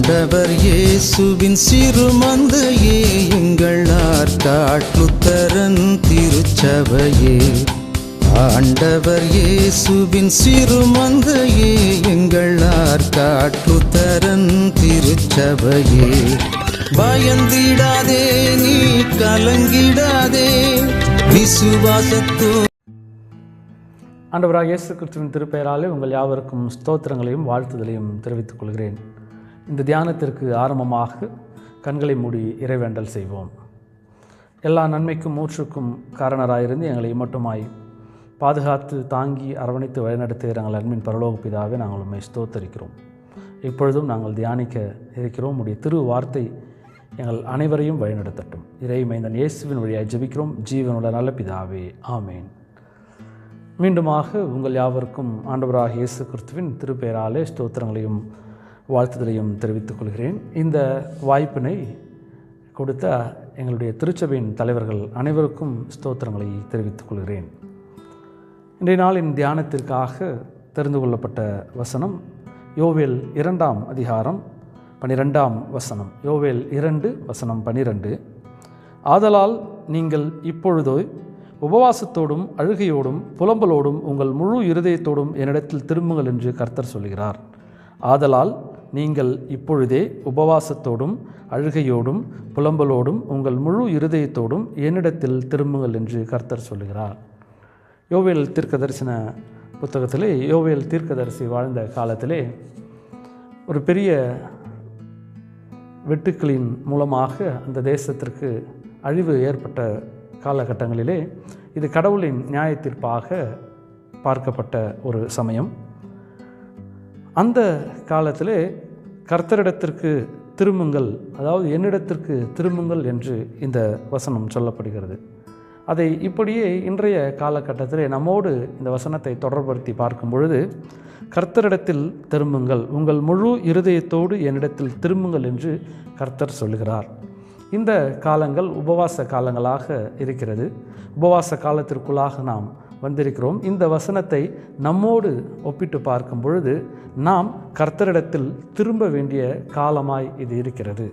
ஆண்டவர் இயேசுவின் சிறுமந்தையே, எங்கள் ஆற்காட்டுத்தரன் திருச்சபையே. ஆண்டவர் இயேசுவின் சிறுமந்தையே, எங்கள் ஆற்காட்டுத்தரன் திருச்சபையே. பயந்திடாதே, நீ கலங்கிடாதே, விசுவாசத்தோ. ஆண்டவராக இயேசு கிறிஸ்துவின் திருப்பெயராலே உங்கள் யாவருக்கும் ஸ்தோத்திரங்களையும் வாழ்த்துதலையும் தெரிவித்துக் கொள்கிறேன். இந்த தியானத்திற்கு ஆரம்பமாக கண்களை மூடி இறைவேண்டல் செய்வோம். எல்லா நன்மைக்கும் மூச்சுக்கும் காரணராயிருந்து எங்களை மட்டுமாய் பாதுகாத்து தாங்கி அரவணைத்து வழிநடத்துகிற எங்கள் அன்பின் பரலோக பிதாவே, நாங்கள் உண்மை ஸ்தோத்தரிக்கிறோம். இப்பொழுதும் நாங்கள் தியானிக்க இருக்கிறோம். உடைய திரு வார்த்தை எங்கள் அனைவரையும் வழிநடத்தட்டும். இறை மைந்தன் இயேசுவின் வழியாய் ஜெபிக்கிறோம், ஜீவனுள்ள நல்ல பிதாவே, ஆமேன். மீண்டுமாக உங்கள் யாவருக்கும் ஆண்டவராக இயேசு கிறிஸ்துவின் திருப்பெயராலே ஸ்தோத்திரங்களையும் வாழ்த்துதலையும் தெரிவித்துக் கொள்கிறேன். இந்த வாய்ப்பினை கொடுத்த எங்களுடைய திருச்சபையின் தலைவர்கள் அனைவருக்கும் ஸ்தோத்திரங்களை தெரிவித்துக் கொள்கிறேன். இன்றைய நாளின் தியானத்திற்காக தெரிந்து கொள்ளப்பட்ட வசனம் யோவேல் 2ஆம் அதிகாரம் 12ஆம் வசனம். யோவேல் 2:12. ஆதலால் நீங்கள் இப்பொழுதோ உபவாசத்தோடும் அழுகையோடும் புலம்பலோடும் உங்கள் முழு இருதயத்தோடும் என்னிடத்தில் திரும்புங்கள் என்று கர்த்தர் சொல்கிறார். ஆதலால் நீங்கள் இப்பொழுதே உபவாசத்தோடும் அழுகையோடும் புலம்பலோடும் உங்கள் முழு இருதயத்தோடும் என்னிடத்தில் திரும்புங்கள் என்று கர்த்தர் சொல்கிறார். யோவேல் தீர்க்கதரிசன புத்தகத்திலே யோவேல் தீர்க்கதரிசி வாழ்ந்த காலத்திலே ஒரு பெரிய வெட்டுக்களின் மூலமாக அந்த தேசத்திற்கு அழிவு ஏற்பட்ட காலகட்டங்களிலே இது கடவுளின் நியாயத்தீர்ப்பாக பார்க்கப்பட்ட ஒரு சமயம். அந்த காலத்திலே கர்த்தரிடத்திற்கு திரும்புங்கள், அதாவது என்னிடத்திற்கு திரும்புங்கள் என்று இந்த வசனம் சொல்லப்படுகிறது. அதை இப்படியே இன்றைய காலகட்டத்திலே நம்மோடு இந்த வசனத்தை தொடர்படுத்தி பார்க்கும் பொழுது, கர்த்தரிடத்தில் திரும்புங்கள், உங்கள் முழு இருதயத்தோடு என்னிடத்தில் திரும்புங்கள் என்று கர்த்தர் சொல்கிறார். இந்த காலங்கள் உபவாச காலங்களாக இருக்கிறது. உபவாச காலத்திற்குள்ளாக நாம் வந்திருக்கிறோம். இந்த வசனத்தை நம்மோடு ஒப்பிட்டு பார்க்கும் பொழுது நாம் கர்த்தரிடத்தில் திரும்ப வேண்டிய காலமாய் இது இருக்கிறது.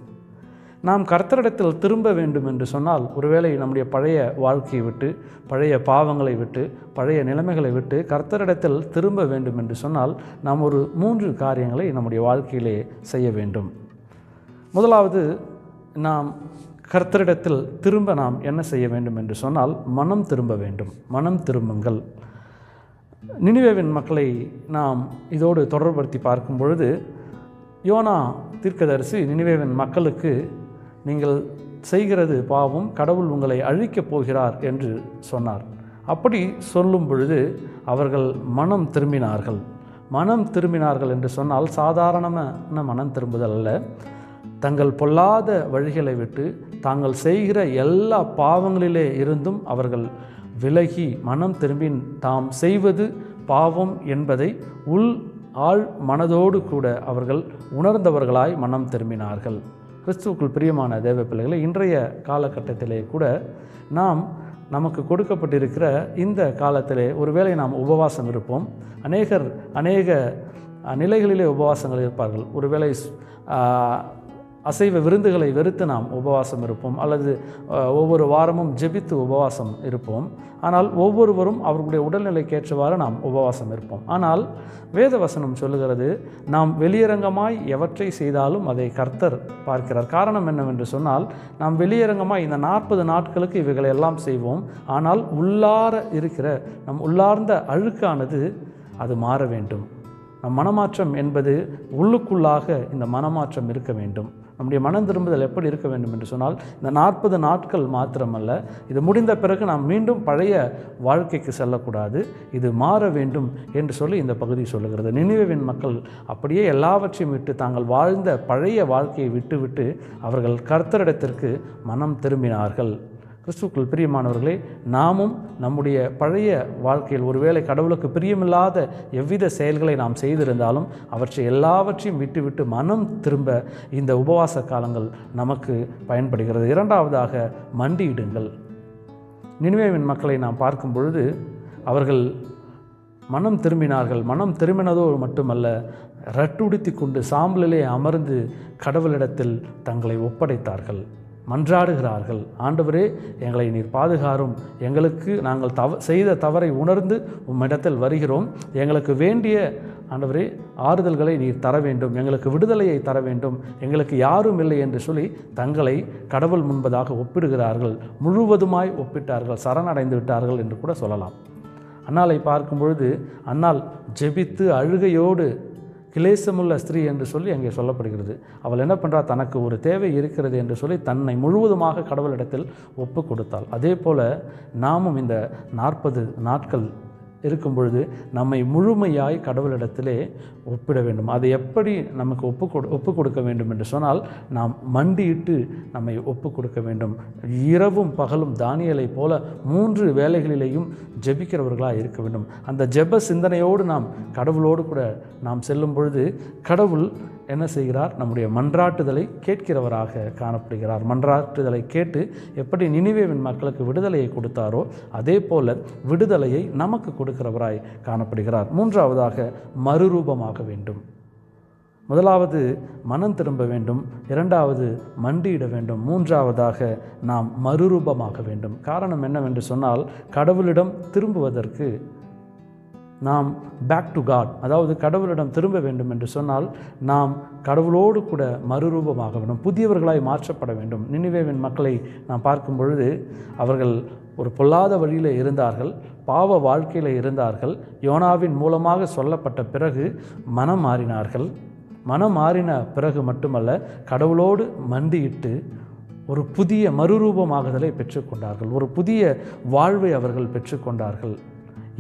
நாம் கர்த்தரிடத்தில் திரும்ப வேண்டும் என்று சொன்னால், ஒருவேளை நம்முடைய பழைய வாழ்க்கையை விட்டு, பழைய பாவங்களை விட்டு, பழைய நிலைமைகளை விட்டு கர்த்தரிடத்தில் திரும்ப வேண்டும் என்று சொன்னால் நாம் ஒரு 3 காரியங்களை நம்முடைய வாழ்க்கையிலே செய்ய வேண்டும். முதலாவது, நாம் கர்த்தரிடத்தில் திரும்ப நாம் என்ன செய்ய வேண்டும் என்று சொன்னால் மனம் திரும்ப வேண்டும். மனம் திரும்புங்கள். நினிவேவின் மக்களை நாம் இதோடு தொடர்படுத்தி பார்க்கும் பொழுது, யோனா தீர்க்கதரிசி நினிவேவின் மக்களுக்கு, நீங்கள் செய்கிறது பாவம், கடவுள் உங்களை அழிக்கப் போகிறார் என்று சொன்னார். அப்படி சொல்லும் பொழுது அவர்கள் மனம் திரும்பினார்கள். மனம் திரும்பினார்கள் என்று சொன்னால் சாதாரணமான மனம் திரும்புதல் அல்ல. தங்கள் பொல்லாத வழிகளை விட்டு தாங்கள் செய்கிற எல்லா பாவங்களிலே இருந்தும் அவர்கள் விலகி மனம் திரும்பி தாம் செய்வது பாவம் என்பதை ஆழ் மனதோடு கூட அவர்கள் உணர்ந்தவர்களாய் மனம் திரும்பினார்கள். கிறிஸ்துவுக்குள் பிரியமான தேவ பிள்ளைகளை, இன்றைய காலகட்டத்திலே கூட நமக்கு கொடுக்கப்பட்டிருக்கிற இந்த காலத்திலே ஒருவேளை நாம் உபவாசம் இருப்போம். அநேக நிலைகளிலே உபவாசங்கள் இருப்பார்கள். ஒருவேளை அசைவ விருந்துகளை வெறுத்து நாம் உபவாசம் இருப்போம், அல்லது ஒவ்வொரு வாரமும் ஜெபித்து உபவாசம் இருப்போம். ஆனால் ஒவ்வொருவரும் அவர்களுடைய உடல்நிலைக்கேற்றவாறு நாம் உபவாசம் இருப்போம். ஆனால் வேத வசனம் சொல்லுகிறது, நாம் வெளியரங்கமாய் எவற்றை செய்தாலும் அதை கர்த்தர் பார்க்கிறார். காரணம் என்னவென்று சொன்னால், நாம் வெளியரங்கமாய் இந்த 40 நாட்களுக்கு இவைகளை எல்லாம் செய்வோம். ஆனால் உள்ளார இருக்கிற நம் உள்ளார்ந்த அழுக்கானது அது மாற வேண்டும். நம் மனமாற்றம் என்பது உள்ளுக்குள்ளாக இந்த மனமாற்றம் இருக்க வேண்டும். நம்முடைய மனம் திரும்புதல் எப்படி இருக்க வேண்டும் என்று சொன்னால், இந்த 40 நாட்கள் மாத்திரமல்ல, இது முடிந்த பிறகு நாம் மீண்டும் பழைய வாழ்க்கைக்கு செல்லக்கூடாது, இது மாற வேண்டும் என்று சொல்லி இந்த பகுதி சொல்லுகிறது. நினிவேவின் மக்கள் அப்படியே எல்லாவற்றையும் விட்டு தாங்கள் வாழ்ந்த பழைய வாழ்க்கையை விட்டுவிட்டு அவர்கள் கர்த்தரிடத்திற்கு மனம் திரும்பினார்கள். கிறிஸ்துவுக்குள் பிரியமானவர்களே, நாமும் நம்முடைய பழைய வாழ்க்கையில் ஒருவேளை கடவுளுக்கு பிரியமில்லாத எவ்வித செயல்களை நாம் செய்திருந்தாலும் அவற்றை எல்லாவற்றையும் விட்டுவிட்டு மனம் திரும்ப இந்த உபவாச காலங்கள் நமக்கு பயன்படுகிறது. இரண்டாவதாக, மண்டியிடுங்கள். நினிவேவின் மக்களை நாம் பார்க்கும் பொழுது அவர்கள் மனம் திரும்பினார்கள். மனம் திரும்பினதோ மட்டுமல்ல, ரட்டுடுத்தி கொண்டு சாம்பலிலே அமர்ந்து கடவுளிடத்தில் தங்களை ஒப்படைத்தார்கள், மன்றாடுகிறார்கள். ஆண்டவரே, எங்களை நீர் பாதுகாரும், எங்களுக்கு நாங்கள் செய்த தவறை உணர்ந்து உம்மிடத்தில் வருகிறோம், எங்களுக்கு வேண்டிய ஆண்டவரே ஆறுதல்களை நீர் தர வேண்டும், எங்களுக்கு விடுதலையை தர வேண்டும், எங்களுக்கு யாரும் இல்லை என்று சொல்லி தங்களை கடவுள் முன்பதாக ஒப்பிடுகிறார்கள். முழுவதுமாய் ஒப்பிட்டார்கள், சரணடைந்து விட்டார்கள் என்று கூட சொல்லலாம். அன்னாளை பார்க்கும் பொழுது அன்னாள் ஜெபித்து அழுகையோடு கிளேசமுள்ள ஸ்திரீ என்று சொல்லி அங்கே சொல்லப்படுகிறது. அவள் என்ன பண்ணுறா, தனக்கு ஒரு தேவை இருக்கிறது என்று சொல்லி தன்னை முழுவதுமாக கடவுளிடத்தில் ஒப்பு கொடுத்தாள். அதே போல் நாமும் இந்த 40 நாட்கள் இருக்கும் பொழுது நம்மை முழுமையாய் கடவுளிடத்திலே ஒப்பிட வேண்டும். அதை எப்படி நமக்கு ஒப்பு கொடுக்க வேண்டும் என்று சொன்னால், நாம் மண்டியிட்டு நம்மை ஒப்பு கொடுக்க வேண்டும். இரவும் பகலும் தானியேலை போல 3 வேளைகளிலேயும் ஜெபிக்கிறவர்களாக இருக்க வேண்டும். அந்த ஜெப சிந்தனையோடு நாம் கடவுளோடு கூட நாம் செல்லும் பொழுது கடவுள் என்ன செய்கிறார், நம்முடைய மன்றாட்டுதலை கேட்கிறவராக காணப்படுகிறார். மன்றாட்டுதலை கேட்டு எப்படி நினிவேவின் மக்களுக்கு விடுதலையை கொடுத்தாரோ அதே போல விடுதலையை நமக்கு கொடுக்கிறவராய் காணப்படுகிறார். 3ஆவதாக மறுரூபமாக வேண்டும். முதலாவது மனம் திரும்ப வேண்டும், 2வது மண்டியிட வேண்டும், 3ஆவதாக நாம் மறுரூபமாக வேண்டும். காரணம் என்னவென்று சொன்னால், கடவுளிடம் திரும்புவதற்கு நாம் பேக் டு காட், அதாவது கடவுளிடம் திரும்ப வேண்டும் என்று சொன்னால் நாம் கடவுளோடு கூட மறுரூபமாக வேண்டும், புதியவர்களாய் மாற்றப்பட வேண்டும். நினிவேவின் மக்களை நாம் பார்க்கும் பொழுது அவர்கள் ஒரு பொல்லாத வழியில் இருந்தார்கள், பாவ வாழ்க்கையில் இருந்தார்கள். யோனாவின் மூலமாக சொல்லப்பட்ட பிறகு மனம் மாறினார்கள். மனம் மாறின பிறகு மட்டுமல்ல, கடவுளோடு மண்டியிட்டு ஒரு புதிய மறுரூபமாகுதலை பெற்றுக்கொண்டார்கள், ஒரு புதிய வாழ்வை அவர்கள் பெற்றுக்கொண்டார்கள்.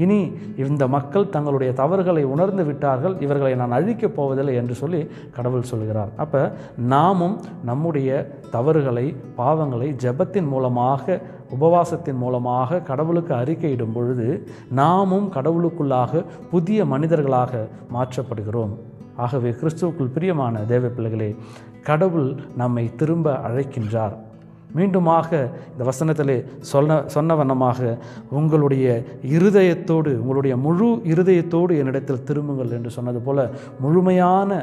இனி இந்த மக்கள் தங்களுடைய தவறுகளை உணர்ந்து விட்டார்கள், இவர்களை நான் அழிக்கப் போவதில்லை என்று சொல்லி கடவுள் சொல்கிறார். அப்போ நாமும் நம்முடைய தவறுகளை, பாவங்களை ஜெபத்தின் மூலமாக, உபவாசத்தின் மூலமாக கடவுளுக்கு அறிக்கையிடும் பொழுது நாமும் கடவுளுக்குள்ளாக புதிய மனிதர்களாக மாற்றப்படுகிறோம். ஆகவே கிறிஸ்துவுக்குள் பிரியமான தேவ பிள்ளைகளே, கடவுள் நம்மை திரும்ப அழைக்கின்றார். மீண்டுமாக இந்த வசனத்திலே சொன்ன வண்ணமாக உங்களுடைய இருதயத்தோடு, உங்களுடைய முழு இருதயத்தோடு என்னிடத்தில் திரும்புங்கள் என்று சொன்னது போல முழுமையான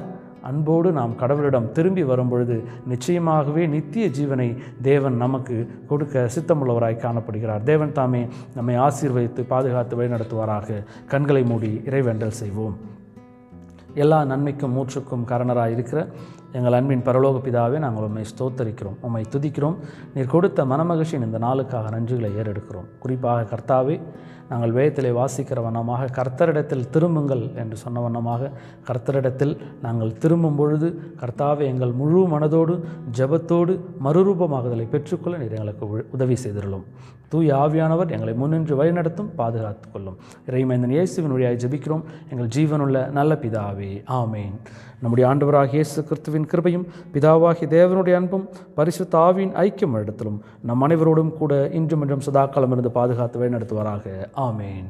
அன்போடு நாம் கடவுளிடம் திரும்பி வரும் பொழுது நிச்சயமாகவே நித்திய ஜீவனை தேவன் நமக்கு கொடுக்க சித்தமுள்ளவராய் காணப்படுகிறார். தேவன் தாமே நம்மை ஆசீர்வதித்து பாதுகாத்து வழிநடத்துவாராக. கண்களை மூடி இறைவேண்டல் செய்வோம். எல்லா நன்மைக்கும் மூச்சுக்கும் காரணராக இருக்கிற எங்கள் அன்பின் பரலோக பிதாவே, நாங்கள் உம்மை ஸ்தோத்தரிக்கிறோம், உம்மை துதிக்கிறோம். நீர் கொடுத்த மனமகிழ்ச்சியின் இந்த நாளுக்காக நன்றிகளை ஏறெடுக்கிறோம். குறிப்பாக கர்த்தாவே, நாங்கள் வேதத்திலே வாசிக்கிற வண்ணமாக கர்த்தரிடத்தில் திரும்புங்கள் என்று சொன்ன வண்ணமாக கர்த்தரிடத்தில் நாங்கள் திரும்பும் பொழுது கர்த்தாவே, எங்கள் முழு மனதோடு ஜெபத்தோடு மறுரூபமாகுதலை பெற்றுக்கொள்ள நீர் எங்களுக்கு உதவி செய்திருளும். தூய ஆவியானவர் எங்களை முன்னின்று வழிநடத்தும், பாதுகாத்து கொள்ளும். இறைமைந்தன் இயேசுவின் வழியாக ஜெபிக்கிறோம் எங்கள் ஜீவனுள்ள நல்ல பிதாவே, ஆமேன். நம்முடைய ஆண்டவராகிய இயேசு கிறிஸ்துவின் கிருபையும் பிதாவாகிய தேவனுடைய அன்பும் பரிசுத்த ஆவியின் ஐக்கியம் இடத்திலும் நம் அனைவரோடும் கூட இன்றும் என்றும் சதாகாலம் இருந்து பாதுகாத்து வழிநடத்துவாராக. ஆமேன்.